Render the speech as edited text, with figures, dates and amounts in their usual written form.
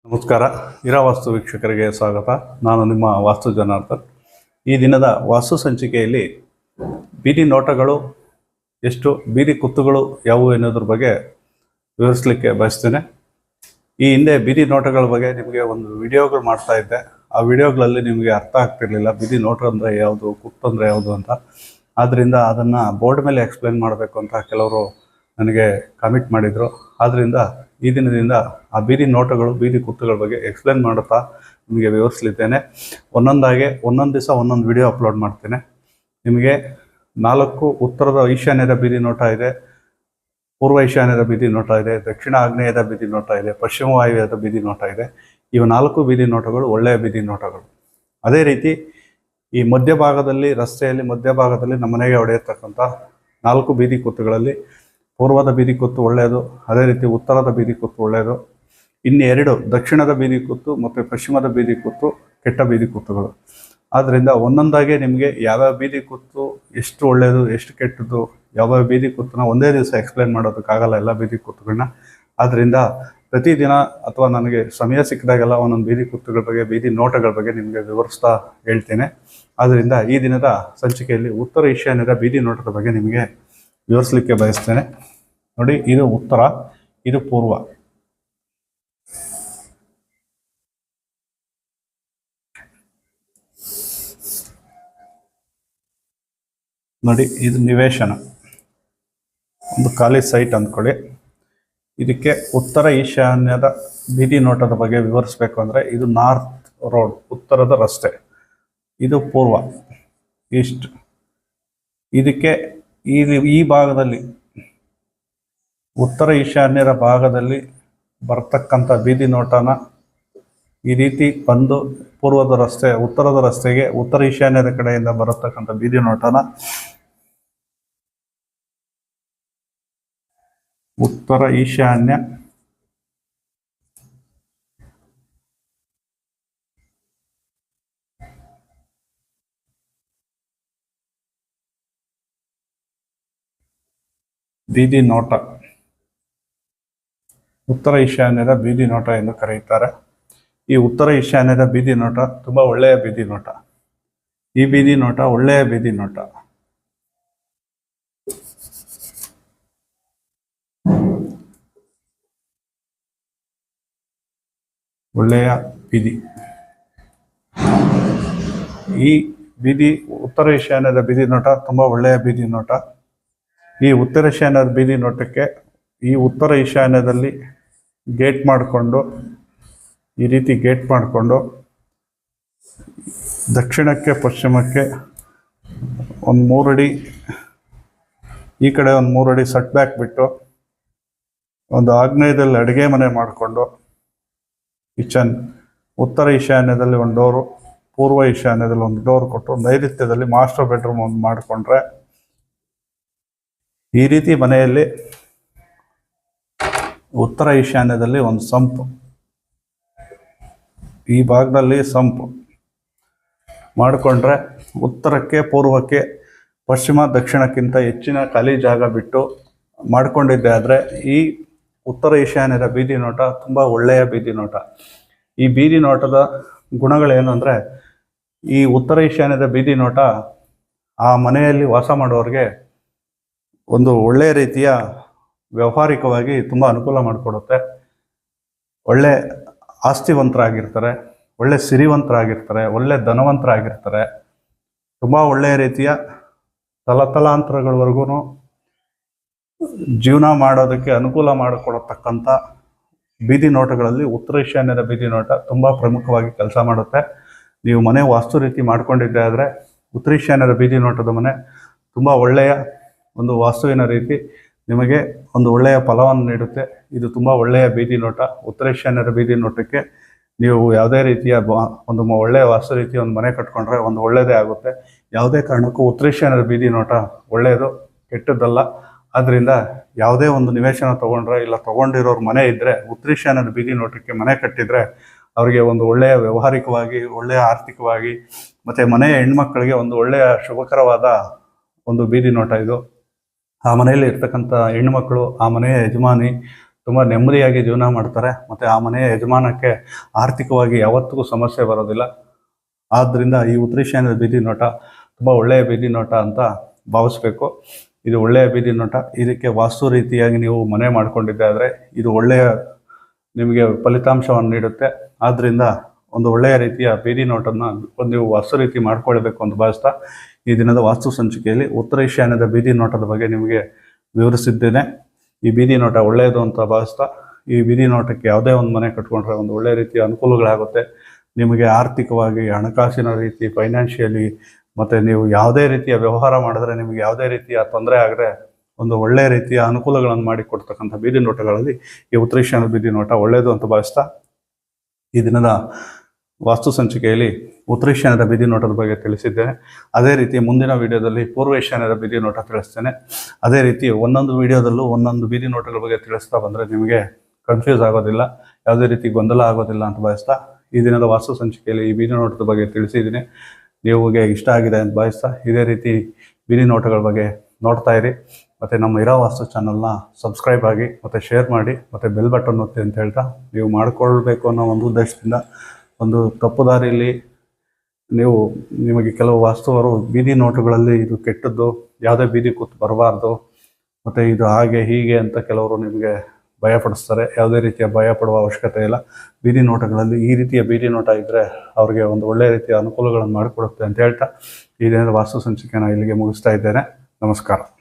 ನಮಸ್ಕಾರ. ಇರಾವಾಸ್ತು ವೀಕ್ಷಕರಿಗೆ ಸ್ವಾಗತ. ನಾನು ನಿಮ್ಮ ವಾಸ್ತು ಜನಾರ್ದನ್. ಈ ದಿನದ ವಾಸ್ತು ಸಂಚಿಕೆಯಲ್ಲಿ ಬೀದಿ ನೋಟಗಳು ಎಷ್ಟು, ಬೀದಿ ಕುತ್ತುಗಳು ಯಾವುವು ಎನ್ನುವುದ್ರ ಬಗ್ಗೆ ವಿವರಿಸಲಿಕ್ಕೆ ಬಯಸ್ತೇನೆ. ಈ ಹಿಂದೆ ಬೀದಿ ನೋಟಗಳ ಬಗ್ಗೆ ನಿಮಗೆ ಒಂದು ವಿಡಿಯೋಗಳು ಮಾಡ್ತಾ ಇದ್ದೆ. ಆ ವಿಡಿಯೋಗಳಲ್ಲಿ ನಿಮಗೆ ಅರ್ಥ ಆಗ್ತಿರ್ಲಿಲ್ಲ ಬೀದಿ ನೋಟ ಅಂದರೆ ಯಾವುದು, ಕುತ್ತು ಅಂದರೆ ಯಾವುದು ಅಂತ. ಆದ್ದರಿಂದ ಅದನ್ನು ಬೋರ್ಡ್ ಮೇಲೆ ಎಕ್ಸ್ಪ್ಲೇನ್ ಮಾಡಬೇಕು ಅಂತ ಕೆಲವರು ನನಗೆ ಕಮಿಟ್ ಮಾಡಿದರು. ಆದ್ದರಿಂದ ಈ ದಿನದಿಂದ ಆ ಬೀದಿ ನೋಟಗಳು, ಬೀದಿ ಕುತ್ತುಗಳ ಬಗ್ಗೆ ಎಕ್ಸ್ಪ್ಲೇನ್ ಮಾಡುತ್ತಾ ನಿಮಗೆ ವಿವರಿಸಲಿದ್ದೇನೆ. ಒಂದೊಂದು ದಿವಸ ಒಂದೊಂದು ವಿಡಿಯೋ ಅಪ್ಲೋಡ್ ಮಾಡ್ತೇನೆ. ನಿಮಗೆ 4 ಉತ್ತರದ ಈಶಾನ್ಯದ ಬೀದಿ ನೋಟ ಇದೆ, ಪೂರ್ವ ಈಶಾನ್ಯದ ಬೀದಿ ನೋಟ ಇದೆ, ದಕ್ಷಿಣ ಆಗ್ನೇಯದ ಬೀದಿ ನೋಟ ಇದೆ, ಪಶ್ಚಿಮ ವಾಯುವ್ಯದ ಬೀದಿ ನೋಟ ಇದೆ. ಇವು 4 ಬೀದಿ ನೋಟಗಳು ಒಳ್ಳೆಯ ಬೀದಿ ನೋಟಗಳು. ಅದೇ ರೀತಿ ಈ ಮಧ್ಯಭಾಗದಲ್ಲಿ, ರಸ್ತೆಯಲ್ಲಿ ಮಧ್ಯಭಾಗದಲ್ಲಿ ನಮ್ಮ ಮನೆಗೆ ಹೊಡೆಯತಕ್ಕಂಥ 4 ಬೀದಿ ಕುತ್ತುಗಳಲ್ಲಿ ಪೂರ್ವದ ಬೀದಿ ಕುತ್ತು ಒಳ್ಳೆಯದು, ಅದೇ ರೀತಿ ಉತ್ತರದ ಬೀದಿ ಕುತ್ತು ಒಳ್ಳೆಯದು. ಇನ್ನು 2 ದಕ್ಷಿಣದ ಬೀದಿ ಕುತ್ತು ಮತ್ತು ಪಶ್ಚಿಮದ ಬೀದಿ ಕುತ್ತು ಕೆಟ್ಟ ಬೀದಿ ಕುತ್ತುಗಳು. ಆದ್ದರಿಂದ ಒಂದೊಂದಾಗೆ ನಿಮಗೆ ಯಾವ್ಯಾವ ಬೀದಿ ಕುತ್ತು ಎಷ್ಟು ಒಳ್ಳೆಯದು, ಎಷ್ಟು ಕೆಟ್ಟದ್ದು, ಯಾವ್ಯಾವ ಬೀದಿ ಕುತ್ತನ್ನ ಒಂದೇ ದಿವಸ ಎಕ್ಸ್ಪ್ಲೇನ್ ಮಾಡೋದಕ್ಕಾಗಲ್ಲ ಎಲ್ಲ ಬೀದಿ ಕುತ್ತುಗಳನ್ನ. ಆದ್ದರಿಂದ ಪ್ರತಿದಿನ ಅಥವಾ ನನಗೆ ಸಮಯ ಸಿಕ್ಕಿದಾಗೆಲ್ಲ ಒಂದೊಂದು ಬೀದಿ ಕುತ್ತುಗಳ ಬಗ್ಗೆ, ಬೀದಿ ನೋಟಗಳ ಬಗ್ಗೆ ನಿಮಗೆ ವಿವರಿಸ್ತಾ ಹೇಳ್ತೇನೆ. ಆದ್ದರಿಂದ ಈ ದಿನದ ಸಂಚಿಕೆಯಲ್ಲಿ ಉತ್ತರ ಈಶಾನ್ಯದ ಬೀದಿ ನೋಟದ ಬಗ್ಗೆ ನಿಮಗೆ ವಿವರಿಸಲಿಕ್ಕೆ ಬಯಸ್ತೇನೆ. ನೋಡಿ, ಇದು ಉತ್ತರ, ಇದು ಪೂರ್ವ. ನೋಡಿ, ಇದು ನಿವೇಶನ, ಒಂದು ಖಾಲಿ ಸೈಟ್ ಅಂದ್ಕೊಳ್ಳಿ. ಇದಕ್ಕೆ ಉತ್ತರ ಈಶಾನ್ಯದ ಬೀದಿ ನೋಟದ ಬಗ್ಗೆ ವಿವರಿಸಬೇಕು ಅಂದರೆ ಇದು ನಾರ್ತ್ ರೋಡ್, ಉತ್ತರದ ರಸ್ತೆ. ಇದು ಪೂರ್ವ, ಈಸ್ಟ್. ಇದಕ್ಕೆ ಈ ಭಾಗದಲ್ಲಿ, ಉತ್ತರ ಈಶಾನ್ಯರ ಭಾಗದಲ್ಲಿ ಬರ್ತಕ್ಕಂಥ ಬೀದಿ ನೋಟನ ಈ ರೀತಿ ಬಂದು ಪೂರ್ವದ ರಸ್ತೆ, ಉತ್ತರದ ರಸ್ತೆಗೆ ಉತ್ತರ ಈಶಾನ್ಯದ ಕಡೆಯಿಂದ ಬರತಕ್ಕಂಥ ಬೀದಿ ನೋಟನ ಉತ್ತರ ಈಶಾನ್ಯ ಬೀದಿ ನೋಟ, ಉತ್ತರ ಈಶಾನ್ಯದ ಬೀದಿ ನೋಟ ಎಂದು ಕರೆಯುತ್ತಾರೆ. ಈ ಉತ್ತರ ಈಶಾನ್ಯದ ಬೀದಿ ನೋಟ ತುಂಬ ಒಳ್ಳೆಯ ಬೀದಿ ನೋಟ. ಈ ಬೀದಿ ನೋಟ ಒಳ್ಳೆಯ ಬೀದಿ ನೋಟ. ಒಳ್ಳೆಯ ಬೀದಿ. ಈ ಬೀದಿ ಉತ್ತರ ಈಶಾನ್ಯದ ಬೀದಿ ನೋಟ ತುಂಬ ಒಳ್ಳೆಯ ಬೀದಿ ನೋಟ. ಈ ಉತ್ತರ ಈಶಾನ್ಯದ ಬೀದಿ ನೋಟಕ್ಕೆ ಈ ಉತ್ತರ ಈಶಾನ್ಯದಲ್ಲಿ ಗೇಟ್ ಮಾಡಿಕೊಂಡು, ಈ ರೀತಿ ಗೇಟ್ ಮಾಡಿಕೊಂಡು ದಕ್ಷಿಣಕ್ಕೆ ಪಶ್ಚಿಮಕ್ಕೆ ಒಂದು 3 ಅಡಿ, ಈ ಕಡೆ ಒಂದು 3 ಅಡಿ ಸೆಟ್ ಬ್ಯಾಕ್ ಬಿಟ್ಟು, ಒಂದು ಆಗ್ನೇಯದಲ್ಲಿ ಅಡುಗೆ ಮನೆ ಮಾಡಿಕೊಂಡು, ಕಿಚನ್, ಉತ್ತರ ಈಶಾನ್ಯದಲ್ಲಿ ಒಂದು ಡೋರು, ಪೂರ್ವ ಈಶಾನ್ಯದಲ್ಲಿ ಒಂದು ಡೋರ್ ಕೊಟ್ಟು, ನೈಋತ್ಯದಲ್ಲಿ ಮಾಸ್ಟರ್ ಬೆಡ್ರೂಮ್ ಒಂದು ಮಾಡಿಕೊಂಡ್ರೆ, ಈ ರೀತಿ ಮನೆಯಲ್ಲಿ ಉತ್ತರ ಈಶಾನ್ಯದಲ್ಲಿ ಒಂದು ಸಂಪು, ಈ ಭಾಗದಲ್ಲಿ ಸಂಪು ಮಾಡಿಕೊಂಡ್ರೆ ಉತ್ತರಕ್ಕೆ, ಪೂರ್ವಕ್ಕೆ, ಪಶ್ಚಿಮ, ದಕ್ಷಿಣಕ್ಕಿಂತ ಹೆಚ್ಚಿನ ಖಾಲಿ ಜಾಗ ಬಿಟ್ಟು ಮಾಡಿಕೊಂಡಿದ್ದೆ ಆದರೆ ಈ ಉತ್ತರ ಈಶಾನ್ಯದ ಬೀದಿ ನೋಟ ತುಂಬ ಒಳ್ಳೆಯ ಬೀದಿ ನೋಟ. ಈ ಬೀದಿ ನೋಟದ ಗುಣಗಳೇನು ಅಂದರೆ, ಈ ಉತ್ತರ ಈಶಾನ್ಯದ ಬೀದಿ ನೋಟ ಆ ಮನೆಯಲ್ಲಿ ವಾಸ ಮಾಡೋರಿಗೆ ಒಂದು ಒಳ್ಳೆಯ ರೀತಿಯ ವ್ಯಾವಹಾರಿಕವಾಗಿ ತುಂಬ ಅನುಕೂಲ ಮಾಡಿಕೊಡುತ್ತೆ. ಒಳ್ಳೆ ಆಸ್ತಿವಂತರಾಗಿರ್ತಾರೆ, ಒಳ್ಳೆ ಸಿರಿವಂತರಾಗಿರ್ತಾರೆ, ಒಳ್ಳೆ ಧನವಂತರಾಗಿರ್ತಾರೆ. ತುಂಬ ಒಳ್ಳೆಯ ರೀತಿಯ ತಲತಲಾಂತರಗಳವರೆಗೂ ಜೀವನ ಮಾಡೋದಕ್ಕೆ ಅನುಕೂಲ ಮಾಡಿಕೊಡತಕ್ಕಂಥ ಬೀದಿ ನೋಟಗಳಲ್ಲಿ ಉತ್ತರ ಈಶಾನ್ಯದ ಬೀದಿ ನೋಟ ತುಂಬ ಪ್ರಮುಖವಾಗಿ ಕೆಲಸ ಮಾಡುತ್ತೆ. ನೀವು ಮನೆ ವಾಸ್ತು ರೀತಿ ಮಾಡ್ಕೊಂಡಿದ್ದೆ ಆದರೆ ಉತ್ತರ ಈಶಾನ್ಯದ ಬೀದಿ ನೋಟದ ಮನೆ ತುಂಬ ಒಳ್ಳೆಯ ಒಂದು ವಾಸ್ತುವಿನ ರೀತಿ ನಿಮಗೆ ಒಂದು ಒಳ್ಳೆಯ ಫಲವನ್ನು ನೀಡುತ್ತೆ. ಇದು ತುಂಬ ಒಳ್ಳೆಯ ಬೀದಿ ನೋಟ. ಉತ್ತರ ಈಶಾನ್ಯದ ಬೀದಿ ನೋಟಕ್ಕೆ ನೀವು ಯಾವುದೇ ರೀತಿಯ ಒಂದು ಒಳ್ಳೆಯ ವಾಸ್ತು ರೀತಿ ಒಂದು ಮನೆ ಕಟ್ಕೊಂಡ್ರೆ ಒಂದು ಒಳ್ಳೆಯದೇ ಆಗುತ್ತೆ. ಯಾವುದೇ ಕಾರಣಕ್ಕೂ ಉತ್ತರ ಈಶಾನ್ಯದ ಬೀದಿ ನೋಟ ಒಳ್ಳೆಯದು, ಕೆಟ್ಟದ್ದಲ್ಲ. ಆದ್ದರಿಂದ ಯಾವುದೇ ಒಂದು ನಿವೇಶನ ತೊಗೊಂಡ್ರೆ, ಇಲ್ಲ ತೊಗೊಂಡಿರೋರು ಮನೆ ಇದ್ದರೆ ಉತ್ತರ ಈಶಾನ್ಯದ ಬೀದಿ ನೋಟಕ್ಕೆ ಮನೆ ಕಟ್ಟಿದರೆ ಅವರಿಗೆ ಒಂದು ಒಳ್ಳೆಯ ವ್ಯಾವಹಾರಿಕವಾಗಿ, ಒಳ್ಳೆಯ ಆರ್ಥಿಕವಾಗಿ, ಮತ್ತು ಮನೆಯ ಹೆಣ್ಮಕ್ಕಳಿಗೆ ಒಂದು ಒಳ್ಳೆಯ ಶುಭಕರವಾದ ಒಂದು ಬೀದಿ ನೋಟ ಇದು. ಆ ಮನೆಯಲ್ಲಿ ಇರ್ತಕ್ಕಂಥ ಹೆಣ್ಣುಮಕ್ಕಳು, ಆ ಮನೆಯ ಯಜಮಾನಿ ತುಂಬ ನೆಮ್ಮದಿಯಾಗಿ ಜೀವನ ಮಾಡ್ತಾರೆ ಮತ್ತು ಆ ಮನೆಯ ಯಜಮಾನಕ್ಕೆ ಆರ್ಥಿಕವಾಗಿ ಯಾವತ್ತಿಗೂ ಸಮಸ್ಯೆ ಬರೋದಿಲ್ಲ. ಆದ್ದರಿಂದ ಈ ಉತ್ತರ ಈಶಾನ್ಯದ ಬೀದಿ ನೋಟ ತುಂಬ ಒಳ್ಳೆಯ ಬೀದಿ ನೋಟ ಅಂತ ಭಾವಿಸ್ಬೇಕು. ಇದು ಒಳ್ಳೆಯ ಬೀದಿ ನೋಟ. ಇದಕ್ಕೆ ವಾಸ್ತು ರೀತಿಯಾಗಿ ನೀವು ಮನೆ ಮಾಡ್ಕೊಂಡಿದ್ದಾದರೆ ಇದು ಒಳ್ಳೆಯ ನಿಮಗೆ ಫಲಿತಾಂಶವನ್ನು ನೀಡುತ್ತೆ. ಆದ್ದರಿಂದ ಒಂದು ಒಳ್ಳೆಯ ರೀತಿಯ ಬೀದಿ ನೋಟನ್ನು ನೀವು ವಾಸ್ತು ರೀತಿ ಮಾಡ್ಕೊಳ್ಬೇಕು ಅಂತ ಭಾವಿಸ್ತಾ ಈ ದಿನದ ವಾಸ್ತು ಸಂಚಿಕೆಯಲ್ಲಿ ಉತ್ತರ ಈಶಾನ್ಯದ ಬೀದಿ ನೋಟದ ಬಗ್ಗೆ ನಿಮಗೆ ವಿವರಿಸಿದ್ದೇನೆ. ಈ ಬೀದಿ ನೋಟ ಒಳ್ಳೆಯದು ಅಂತ ಭಾವಿಸ್ತಾ ಈ ಬೀದಿ ನೋಟಕ್ಕೆ ಯಾವುದೇ ಒಂದು ಮನೆ ಕಟ್ಕೊಂಡ್ರೆ ಒಂದು ಒಳ್ಳೆಯ ರೀತಿಯ ಅನುಕೂಲಗಳಾಗುತ್ತೆ. ನಿಮಗೆ ಆರ್ಥಿಕವಾಗಿ, ಹಣಕಾಸಿನ ರೀತಿ, ಫೈನಾನ್ಷಿಯಲಿ ಮತ್ತು ನೀವು ಯಾವುದೇ ರೀತಿಯ ವ್ಯವಹಾರ ಮಾಡಿದ್ರೆ ನಿಮಗೆ ಯಾವುದೇ ರೀತಿಯ ತೊಂದರೆ ಆಗದೆ ಒಂದು ಒಳ್ಳೆಯ ರೀತಿಯ ಅನುಕೂಲಗಳನ್ನು ಮಾಡಿಕೊಡ್ತಕ್ಕಂಥ ಬೀದಿ ನೋಟಗಳಲ್ಲಿ ಈ ಉತ್ತರ ಈಶಾನ್ಯದ ಬೀದಿ ನೋಟ ಒಳ್ಳೆಯದು ಅಂತ ಭಾವಿಸ್ತಾ ಈ ದಿನದ ವಾಸ್ತು ಸಂಚಿಕೆಯಲ್ಲಿ ಉತ್ತರ ಈಶಾನ್ಯದ ಬೀದಿ ನೋಟದ ಬಗ್ಗೆ ತಿಳಿಸಿದ್ದೇನೆ. ಅದೇ ರೀತಿ ಮುಂದಿನ ವಿಡಿಯೋದಲ್ಲಿ ಪೂರ್ವ ಈಶಾನ್ಯದ ಬೀದಿ ನೋಟ ತಿಳಿಸ್ತೇನೆ. ಅದೇ ರೀತಿ ಒಂದೊಂದು ವಿಡಿಯೋದಲ್ಲೂ ಒಂದೊಂದು ಬೀದಿ ನೋಟಗಳ ಬಗ್ಗೆ ತಿಳಿಸ್ತಾ ಬಂದರೆ ನಿಮಗೆ ಕನ್ಫ್ಯೂಸ್ ಆಗೋದಿಲ್ಲ, ಯಾವುದೇ ರೀತಿ ಗೊಂದಲ ಆಗೋದಿಲ್ಲ ಅಂತ ಭಾವಿಸ್ತಾ ಈ ದಿನದ ವಾಸ್ತು ಸಂಚಿಕೆಯಲ್ಲಿ ಈ ಬೀದಿ ನೋಟದ ಬಗ್ಗೆ ತಿಳಿಸಿದ್ದೀನಿ. ನಿಮಗೆ ಇಷ್ಟ ಆಗಿದೆ ಅಂತ ಭಾವಿಸ್ತಾ ಇದೇ ರೀತಿ ಬೀದಿ ನೋಟಗಳ ಬಗ್ಗೆ ನೋಡ್ತಾ ಇರಿ. ಮತ್ತು ನಮ್ಮ ಇರೋ ವಾಸ್ತು ಚಾನಲ್ನ ಸಬ್ಸ್ಕ್ರೈಬ್ ಆಗಿ ಮತ್ತು ಶೇರ್ ಮಾಡಿ ಮತ್ತು ಬೆಲ್ ಬಟನ್ ಒತ್ತಿ ಅಂತ ಹೇಳ್ತಾ ನೀವು ಮಾಡಿಕೊಳ್ಬೇಕು ಅನ್ನೋ ಒಂದು ಉದ್ದೇಶದಿಂದ ಒಂದು ತಪ್ಪು ದಾರಿಯಲ್ಲಿ ನಿಮಗೆ ಕೆಲವು ವಾಸ್ತುವರು ಬೀದಿ ನೋಟುಗಳಲ್ಲಿ ಇದು ಕೆಟ್ಟದ್ದು, ಯಾವುದೇ ಬೀದಿ ಕೂತು ಬರಬಾರ್ದು ಮತ್ತು ಇದು ಹಾಗೆ ಹೀಗೆ ಅಂತ ಕೆಲವರು ನಿಮಗೆ ಭಯಪಡಿಸ್ತಾರೆ. ಯಾವುದೇ ರೀತಿಯ ಭಯ ಪಡುವ ಅವಶ್ಯಕತೆ ಇಲ್ಲ. ಬೀದಿ ನೋಟಗಳಲ್ಲಿ ಈ ರೀತಿಯ ಬೀದಿ ನೋಟ ಇದ್ದರೆ ಅವ್ರಿಗೆ ಒಂದು ಒಳ್ಳೆಯ ರೀತಿಯ ಅನುಕೂಲಗಳನ್ನು ಮಾಡಿಕೊಡುತ್ತೆ ಅಂತ ಹೇಳ್ತಾ ಈ ದಿನದ ವಾಸ್ತು ಸಂಚಿಕೆನ ಇಲ್ಲಿಗೆ ಮುಗಿಸ್ತಾ ಇದ್ದೇನೆ. ನಮಸ್ಕಾರ.